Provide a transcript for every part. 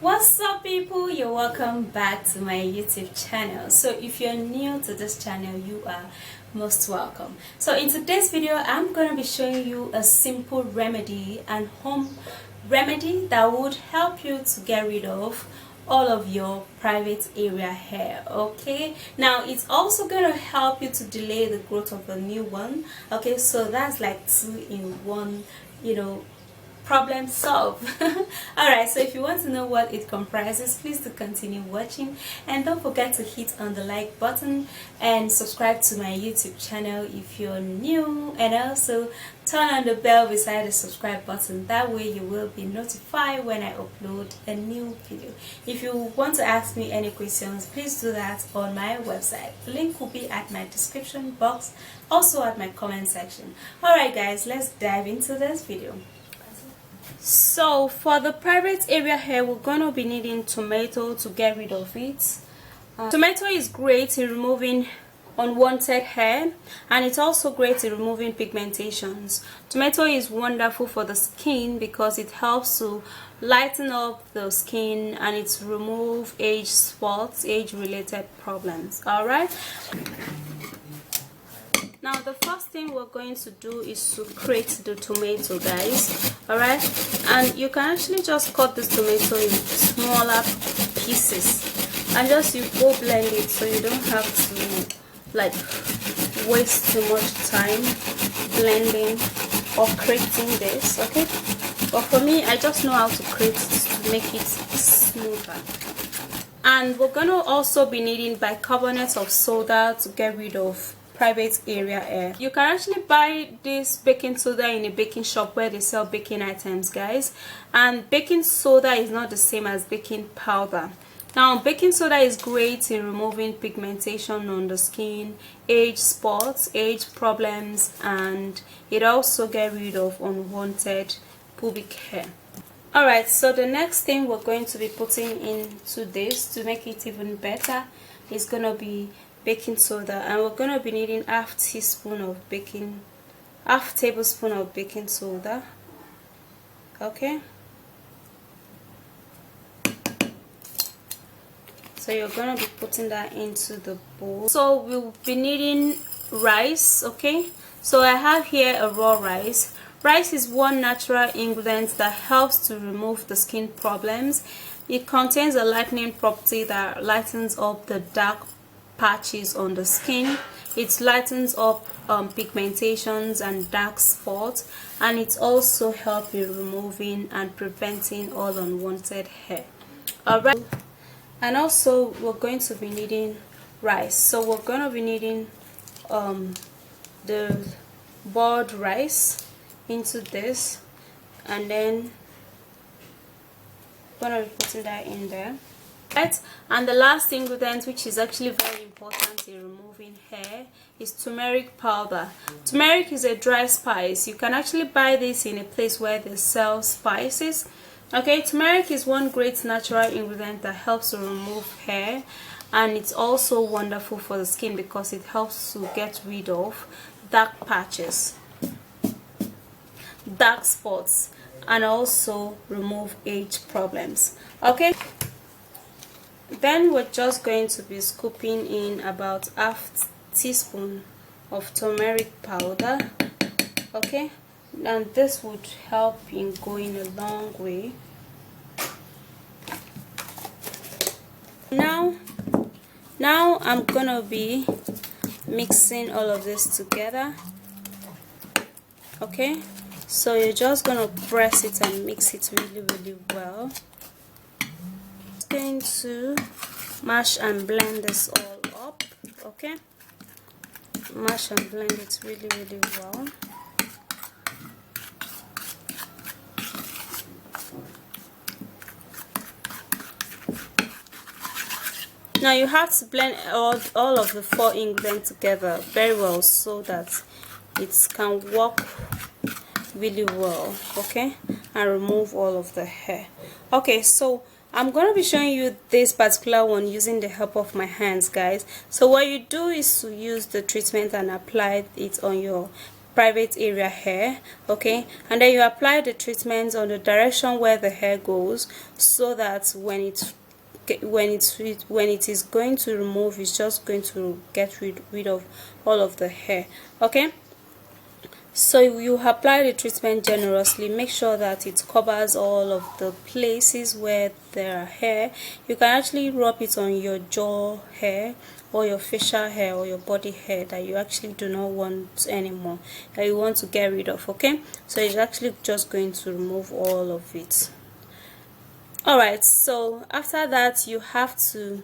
What's up, people? You're welcome back to my YouTube channel. So if you're new to this channel, you are most welcome. So in today's video, I'm going to be showing you a simple remedy and home remedy that would help you to get rid of all of your private area hair. Okay, now it's also going to help you to delay the growth of a new one. Okay, so that's like 2 in 1, problem solved. Alright, so if you want to know what it comprises, please do continue watching, and don't forget to hit on the like button and subscribe to my YouTube channel if you're new, and also turn on the bell beside the subscribe button. That way you will be notified when I upload a new video. If you want to ask me any questions, please do that on my website. The link will be at my description box, also at my comment section. Alright guys, let's dive into this video. So for the private area hair, we're going to be needing tomato to get rid of it. Tomato is great in removing unwanted hair, and it's also great in removing pigmentations. Tomato is wonderful for the skin because it helps to lighten up the skin and it's remove age spots, age related problems. Alright, now the first thing we're going to do is to grate the tomato, guys. Alright, and you can actually just cut this tomato in smaller pieces and just you go blend it, so you don't have to like waste too much time blending or grating this. Okay, but for me, I just know how to grate to make it smoother. And we're going to also be needing bicarbonate of soda to get rid of private area hair. You can actually buy this baking soda in a baking shop where they sell baking items, guys, and baking soda is not the same as baking powder. Now baking soda is great in removing pigmentation on the skin, age spots, age problems, and it also gets rid of unwanted pubic hair. Alright, so the next thing we're going to be putting into this to make it even better is going to be baking soda, and we're going to be needing half tablespoon of baking soda. Okay, so you're going to be putting that into the bowl. So we'll be needing rice. Okay, so I have here a raw rice. Rice is one natural ingredient that helps to remove the skin problems. It contains a lightening property that lightens up the dark patches on the skin. It lightens up pigmentations and dark spots, and it's also help in removing and preventing all unwanted hair. Alright, and also we're going to be needing rice. So we're going to be needing the boiled rice into this, and then I'm going to be putting that in there. Right, and the last ingredient, which is actually very important in removing hair, is turmeric powder. Turmeric is a dry spice. You can actually buy this in a place where they sell spices. Okay, turmeric is one great natural ingredient that helps to remove hair, and it's also wonderful for the skin because it helps to get rid of dark patches, dark spots, and also remove age problems. Okay, then we're just going to be scooping in about half teaspoon of turmeric powder. Okay, and this would help in going a long way. Now I'm gonna be mixing all of this together. Okay, so you're just gonna press it and mix it really well. Going to mash and blend this all up. Okay, mash and blend it really well. Now you have to blend all of the 4 ingredients together very well so that it can work really well. Okay, and remove all of the hair. Okay, so I'm going to be showing you this particular one using the help of my hands, guys. So what you do is to use the treatment and apply it on your private area hair. Okay, and then you apply the treatment on the direction where the hair goes, so that when it is going to remove, it's just going to get rid of all of the hair. Okay, so you apply the treatment generously. Make sure that it covers all of the places where there are hair. You can actually rub it on your jaw hair, or your facial hair, or your body hair that you actually do not want anymore, that you want to get rid of. Okay, so it's actually just going to remove all of it. Alright, so after that, you have to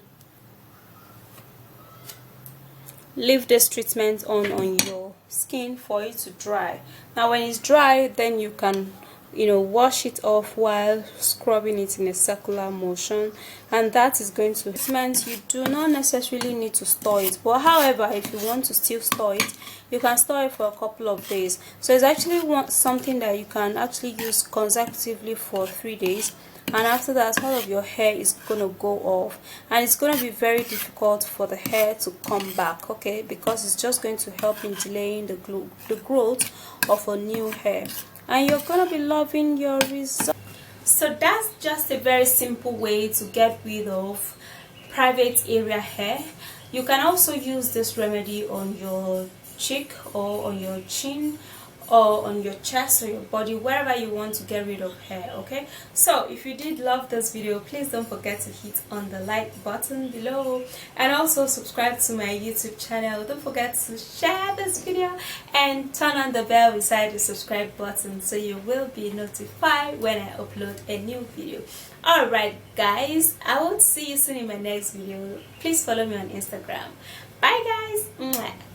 leave this treatment on your skin for it to dry. Now when it's dry, then you can wash it off while scrubbing it in a circular motion, and that is going to treatment. You do not necessarily need to store it, but however, if you want to still store it, you can store it for a couple of days. So it's actually something that you can actually use consecutively for 3 days, and after that, all of your hair is gonna go off, and it's gonna be very difficult for the hair to come back. Okay, because it's just going to help in delaying the growth of a new hair, and you're gonna be loving your result. So that's just a very simple way to get rid of private area hair. You can also use this remedy on your cheek, or on your chin, or on your chest, or your body, wherever you want to get rid of hair. Okay, so if you did love this video, please don't forget to hit on the like button below, and also subscribe to my YouTube channel. Don't forget to share this video and turn on the bell beside the subscribe button, so you will be notified when I upload a new video. Alright guys, I will see you soon in my next video. Please follow me on Instagram. Bye guys. Mwah.